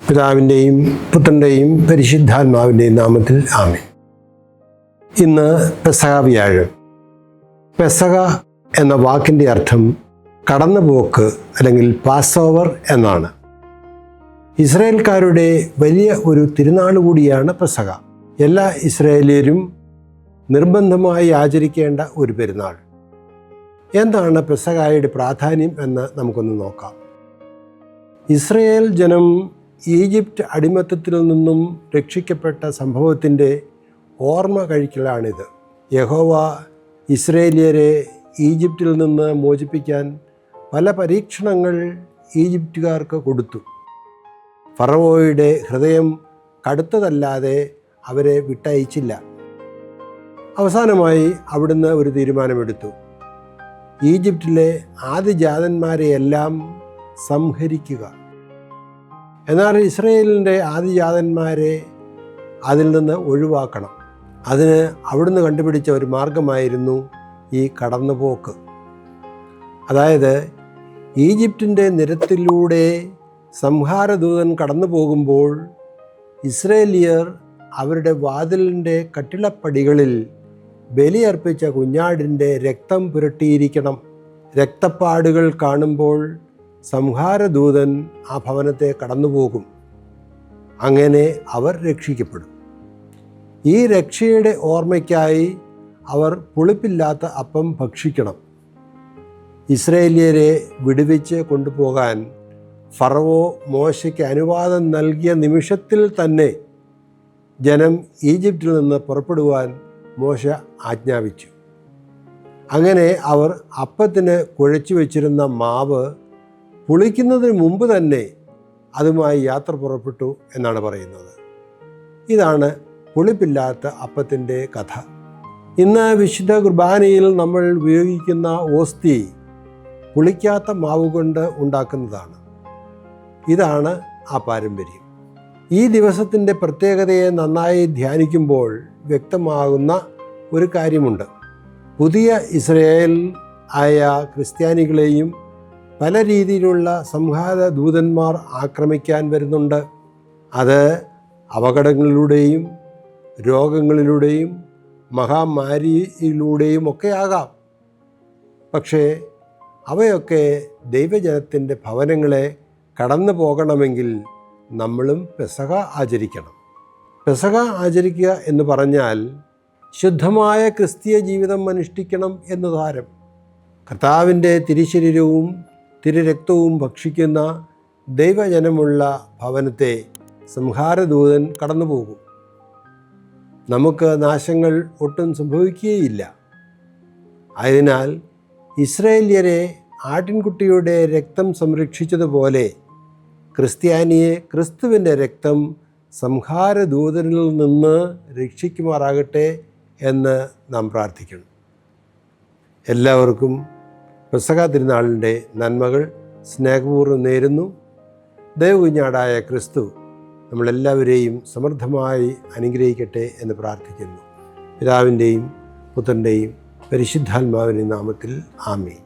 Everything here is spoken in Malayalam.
പിതാവിൻ്റെയും പുത്രൻ്റെയും പരിശുദ്ധാത്മാവിൻ്റെയും നാമത്തിൽ ആമേൻ. ഇന്ന് പെസഹ വ്യാഴം. പെസഹ എന്ന വാക്കിൻ്റെ അർത്ഥം കടന്നുപോക്ക് അല്ലെങ്കിൽ പാസ് ഓവർ എന്നാണ്. ഇസ്രായേൽക്കാരുടെ വലിയ ഒരു തിരുനാൾ കൂടിയാണ് പെസഹ. എല്ലാ ഇസ്രായേലിയരും നിർബന്ധമായി ആചരിക്കേണ്ട ഒരു പെരുന്നാൾ. എന്താണ് പെസഹായുടെ പ്രാധാന്യം എന്ന് നമുക്കൊന്ന് നോക്കാം. ഇസ്രായേൽ ജനം ഈജിപ്റ്റ് അടിമത്തത്തിൽ നിന്നും രക്ഷിക്കപ്പെട്ട സംഭവത്തിൻ്റെ ഓർമ്മ കഴിക്കലാണിത്. യഹോവ ഇസ്രായേലിയരെ ഈജിപ്തിൽ നിന്ന് മോചിപ്പിക്കാൻ പല പരീക്ഷണങ്ങൾ ഈജിപ്തുകാർക്ക് കൊടുത്തു. ഫറവോയുടെ ഹൃദയം കടുത്തതല്ലാതെ അവരെ വിട്ടയച്ചില്ല. അവസാനമായി അവിടുന്ന് ഒരു തീരുമാനമെടുത്തു. ഈജിപ്തിലെ ആദിജാതന്മാരെയെല്ലാം സംഹരിക്കുക. എന്നാൽ ഇസ്രായേലിൻ്റെ ആദിജാതന്മാരെ അതിൽ നിന്ന് ഒഴിവാക്കണം. അതിന് അവിടുന്ന് കണ്ടുപിടിച്ച ഒരു മാർഗമായിരുന്നു ഈ കടന്നുപോക്ക്. അതായത് ഈജിപ്തിൻ്റെ നിരത്തിലൂടെ സംഹാരദൂതൻ കടന്നു പോകുമ്പോൾ ഇസ്രായേലിയർ അവരുടെ വാതിലിൻ്റെ കട്ടിളപ്പടികളിൽ ബലിയർപ്പിച്ച കുഞ്ഞാടിൻ്റെ രക്തം പുരട്ടിയിരിക്കണം. രക്തപ്പാടുകൾ കാണുമ്പോൾ സംഹാരദൂതൻ ആ ഭവനത്തെ കടന്നുപോകും. അങ്ങനെ അവർ രക്ഷിക്കപ്പെടും. ഈ രക്ഷയുടെ ഓർമ്മയ്ക്കായി അവർ പുളിപ്പില്ലാത്ത അപ്പം ഭക്ഷിക്കണം. ഇസ്രായേലിയരെ വിടുവിച്ച് കൊണ്ടുപോകാൻ ഫറവോ മോശയ്ക്ക് അനുവാദം നൽകിയ നിമിഷത്തിൽ തന്നെ ജനം ഈജിപ്തിൽ നിന്ന് പുറപ്പെടുവാൻ മോശ ആജ്ഞാപിച്ചു. അങ്ങനെ അവർ അപ്പത്തിന് കുഴച്ചു വച്ചിരുന്ന മാവ് പുളിക്കുന്നതിന് മുമ്പ് തന്നെ അതുമായി യാത്ര പുറപ്പെട്ടു എന്നാണ് പറയുന്നത്. ഇതാണ് പുളിപ്പില്ലാത്ത അപ്പത്തിൻ്റെ കഥ. ഇന്ന് വിശുദ്ധ കുർബാനയിൽ നമ്മൾ ഉപയോഗിക്കുന്ന ഓസ്തി പുളിക്കാത്ത മാവ് കൊണ്ട് ഉണ്ടാക്കുന്നതാണ്. ഇതാണ് ആ പാരമ്പര്യം. ഈ ദിവസത്തിൻ്റെ പ്രത്യേകതയെ നന്നായി ധ്യാനിക്കുമ്പോൾ വ്യക്തമാകുന്ന ഒരു കാര്യമുണ്ട്. പുതിയ ഇസ്രായേൽ ആയ ക്രിസ്ത്യാനികളെയും പല രീതിയിലുള്ള സംഹാരദൂതന്മാർ ആക്രമിക്കാൻ വരുന്നുണ്ട്. അത് അപകടങ്ങളിലൂടെയും രോഗങ്ങളിലൂടെയും മഹാമാരിയിലൂടെയും ഒക്കെ ആകാം. പക്ഷേ അവയൊക്കെ ദൈവജനത്തിൻ്റെ ഭവനങ്ങളെ കടന്നു പോകണമെങ്കിൽ നമ്മളും പെസഹ ആചരിക്കണം. പെസഹ ആചരിക്കുക എന്ന് പറഞ്ഞാൽ ശുദ്ധമായ ക്രിസ്തീയ ജീവിതം അനുഷ്ഠിക്കണം എന്ന് സാരം. കർത്താവിൻ്റെ തിരുശരീരവും തിരുരക്തവും ഭക്ഷിക്കുന്ന ദൈവജനമുള്ള ഭവനത്തെ സംഹാരദൂതൻ കടന്നുപോകും. നമുക്ക് നാശങ്ങൾ ഒട്ടും സംഭവിക്കുകയില്ല. ആയതിനാൽ ഇസ്രായേല്യരെ ആട്ടിൻകുട്ടിയുടെ രക്തം സംരക്ഷിച്ചതുപോലെ ക്രിസ്ത്യാനിയെ ക്രിസ്തുവിൻ്റെ രക്തം സംഹാരദൂതനിൽ നിന്ന് രക്ഷിക്കുമാറാകട്ടെ എന്ന് നാം പ്രാർത്ഥിക്കണം. എല്ലാവർക്കും പെസഹ തിരുനാളിൻ്റെ നന്മകൾ സ്നേഹപൂർവ്വം നേരുന്നു. ദൈവകുഞ്ഞാടായ ക്രിസ്തു നമ്മളെല്ലാവരെയും സമൃദ്ധമായി അനുഗ്രഹിക്കട്ടെ എന്ന് പ്രാർത്ഥിക്കുന്നു. പിതാവിൻ്റെയും പുത്രൻ്റെയും പരിശുദ്ധാത്മാവിൻ്റെ നാമത്തിൽ ആമേൻ.